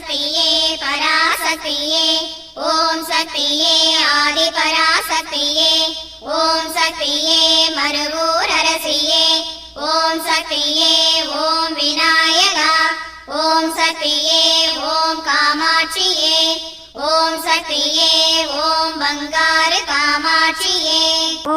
சக்தியே பராசக்தியே ஓம் சக்தியே ஆதி பராசக்தியே ஓம் சக்தியே மருவூர் அரசியே ஓம் சக்தியே ஓம் விநாயகா ஓம் சக்தியே ஓம் காமாட்சியே ஓம் சக்தியே ஓம் பங்காரு காமாட்சியே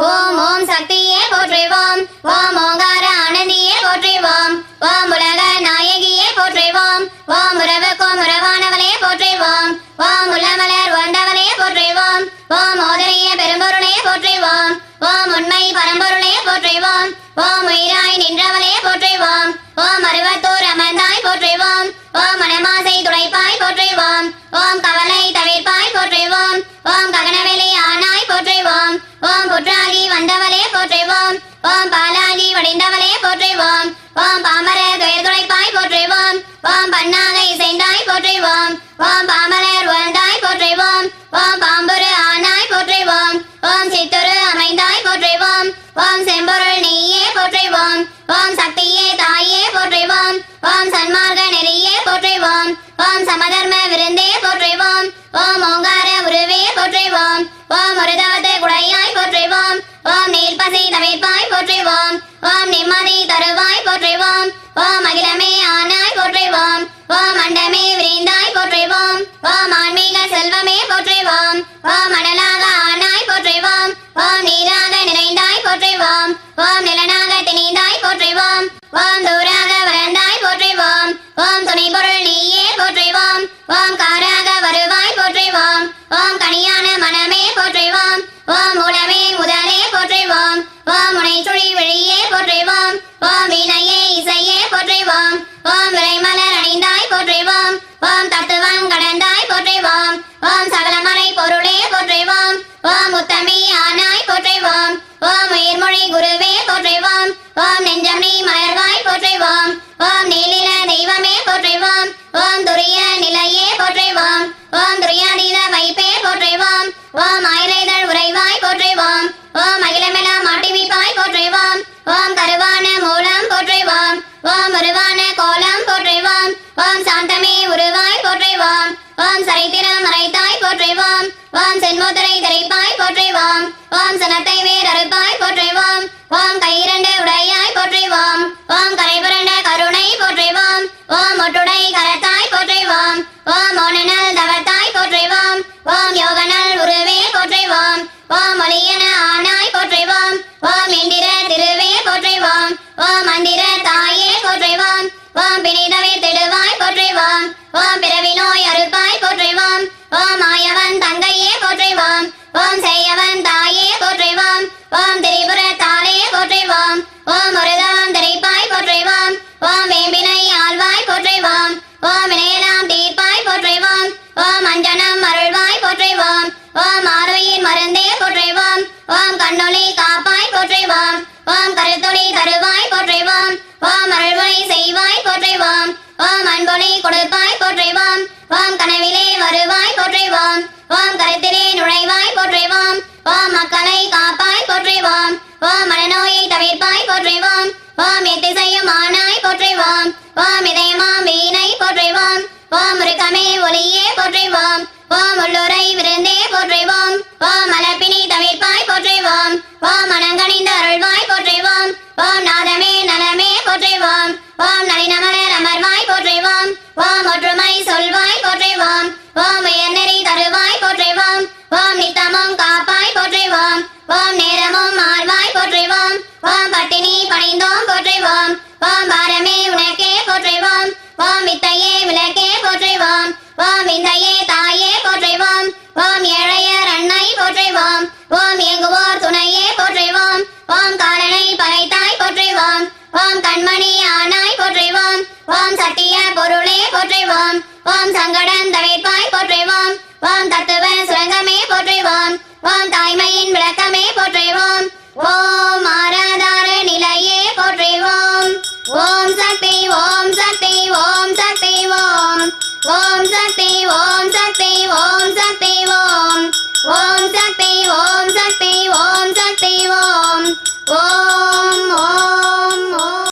ஓம் ஓம் சக்தியே போற்றுவோம் ஓம் ஓங்கார ஆனந்தியே போற்றுவோம் ஓம் உலக நாயகியே போற்றுவோம் ஓம் உறவுக்கும் உறவானவளே போற்றுவோம் ஓம் உலமலர் வந்தவளே போற்றுவோம் ஓம் ஓதரிய பெரும்பொருளே போற்றுவோம் ஓம் உண்மை பரம்பொருளே போற்றுவோம் ஓம் உயிராய் நின்றவளே போற்றுவோம் ஓம் அருவத்தூர் அமர்ந்தாய் போற்றுவோம் ஓம் மனமாசை துடைப்பாய் போற்றுவோம் ஓம் கவலை தவிர்ப்பாய் போற்றுவோம் ஓம் ககனவெளி ஆனாய் போற்றுவோம் ஓம் புற்றாகி வந்தவளே போற்றுவோம் ஓம் பாலாகி வடிந்தவளே போற்றுவோம் ஓம் பாமர துயர் துடைப்பாய் போற்றுவோம் ஓம் பண்ணாக இசைந்தாய் போற்றுவோம் ஓம் பாமலர் வாழ்ந்தாய் போற்றுவோம் ஓம் பாம்புரு ஆனாய் போற்றுவோம் ஓம் சித்துரு அமைந்தாய் போற்றுவோம் ஓம் செம்பொருள் நீயே போற்றுவோம் ஓம் சக்தியே தாயே போற்றுவோம் ஓம் சன்மார்க்க நெறியே போற்றுவோம் ஓம் சமதர்ம விருந்தே போற்றுவோம் ஓம் ஓங்கார உருவே போற்றுவோம் ஓம் ஒருதவத்து குடையாய் போற்றுவோம் ஓம் நீர்பசி தவிர்ப்பாய் போற்றுவோம் ஓம் நிம்மதி தருவாய் போற்றுவோம் ஓம் அகிலமே ஆனாய் போற்றுவோம் ஓம் அண்டமே விரிந்தாய் போற்றுவோம் ஓம் ஆன்மீக செல்வமே போற்றுவோம் ஓம் அனலாக ஆனாய் போற்றுவோம் ஓம் நீராக நிறைந்தாய் போற்றுவோம் ஓம் நிலனாக திணிந்தாய் போற்றுவோம் ஓம் தூராக வளர்ந்தாய் போற்றுவோம் ஓம் துணைபொருள் நீயே போற்றுவோம் ஓம் காராக வருவாய் போற்றுவோம் ஓம் கனியான மனமே போற்றுவோம் ஓம் மூலமே முதலே போற்றுவோம் ஓம் முனைச்சுழி விழியே போற்றுவோம் ஓம் வீணையே இசையே போற்றுவோம் ஓம் விரைமலர் அணிந்தாய் போற்றுவோம் ஓம் தத்துவம் கடந்தாய் போற்றுவோம் ஓம் சகலமறை பொருளே போற்றுவோம் ஓம் உத்தமி ஆனாய் போற்றுவோம் ஓம் உயிர்மொழி குருவே போற்றுவோம் ஓம் நெஞ்சம் நீ மலர்வாய் போற்றுவோம் ஓம் நீலில தெய்வமே போற்றுவோம் ஓம் துரிய நிலையே போற்றுவோம் ஓம் துரியாதீத வைப்பே போற்றுவோம் ஓம் ஆயிரைதழ் உறைவாய் போற்றுவோம் ஓம் அகிலமெல்லாம் மாட்டிவிப்பாய் போற்றுவோம் ஓம் கருவான மூலம் போற்றுவோம் ஓம் உருவான கோலம் போற்றுவோம் ஓம் சாந்தமே உருவாய் போற்றுவோம் ஓம் சரித்திரம் மறைத்தாய் போற்றுவோம் ஓம் சென்முத்திரை திரைப்பாய் போற்றுவோம் ஓம் சனத்தை வேறறுப்பாய் போற்றுவோம் ஓம் கையிரண்டு உடையாய் போற்றுவோம் ஓம் கரைபுரண்ட கருணை போற்றுவோம் ஓம் ஒட்டுடை கரத்தாய் போற்றுவோம் ஓம் மோனனல் தவத்தாய் போற்றுவோம் ஓம் யோகனல் உருவே போற்றுவோம் ஓம் ஒளியன ஆனாய் போற்றுவோம் ஓம் இந்திர திருவே போற்றுவோம் ஓம் மந்திர தாயே போற்றுவோம் ஓம் பிணிதவே திடுவாய் போற்றுவோம் ஓம் பிறவி நோய் அறுப்பாய் போற்றுவோம் ஓம் ஆயவன் தங்கையே போற்றுவோம் ஓம் செய்யவன் தாயே போற்றுவோம் ஓம் திரிபுர தாளே போற்றுவோம் ஓம் ஒருதவம் திரைப்பாய் போற்றுவோம் ஓம் வேம்பினை ஆழ்வாய் போற்றுவோம் ஓம் இணையலாம் தீர்ப்பாய் போற்றுவோம் ஓம் அஞ்சனம் அருள்வாய் போற்றுவோம் ஓம் ஆரோயின் மருந்தே போற்றுவோம் ஓம் கண்ணொளி காப்பாய் போற்றுவோம் ஓம் கருத்தொளி தருவாய் போற்றுவோம் ஓம் அருள்வழி செய்வாய் போற்றுவோம் ஓம் அன்பொளி கொடுப்பாய் போற்றுவோம் ஓம் கனவிலே வருவாய் போற்றுவோம் ஓம் கருத்திலே நுழைவாய் போற்றுவோம் ஓம் மக்களை காப்பாய் போற்றுவோம் ஓம் மனநோயை தவிர்ப்பாய் போற்றுவோம் ஓம் எத்திசையும் ஆனாய் போற்றுவோம் ஓம் இதயமாம் வீணை போற்றுவோம் ஓம் முருகமே ஒளியே போற்றுவோம் ஓம் உள்ளுரை விருந்தே போற்றுவோம் ஓம் மலப்பினி தவிர்ப்பாய் போற்றுவோம் ஓம் மனங்கணிந்த அருள்வாய் போற்றுவோம் ஓம் நாதமே நலமே போற்றுவோம் ஓம் நளினமலர் அமர்வாய் போற்றுவோம் ஓம் ஒற்றுமை சொல்வாய் போற்றுவோம் ஓம் உயர்நெறி தருவாய் போற்றுவோம் ஓம் நித்தமும் காப்பாய் போற்றுவோம் ஓம் நேரமும் ஆழ்வாய் போற்றுவோம் ஓம் பட்டினி பணிந்தோம் போற்றுவோம் ஓம் பாரமே உனக்கே போற்றுவோம் ஓம் வித்தையே விளக்கே போற்றுவோம் ஓம் விந்தையே தாயே போற்றுவோம் ஓம் ஏழையர் அன்னை போற்றுவோம் ஓம் இயங்குவோர் துணையே போற்றுவோம் ஓம் காலனை பகைத்தாய் போற்றுவோம் ஓம் கண்மணி ஆனாய் போற்றுவோம் ஓம் சத்திய பொருளே போற்றுவோம் ஓம் சங்கடம் தவிர்ப்பாய் போற்றுவோம் ஓம் தத்துவ சுரங்கமே போற்றுவோம் ஓம் தாய்மையின் விளக்கமே போற்றுவோம் ஓம் ஆராதார நிலையே போற்றுவோம் ஓம்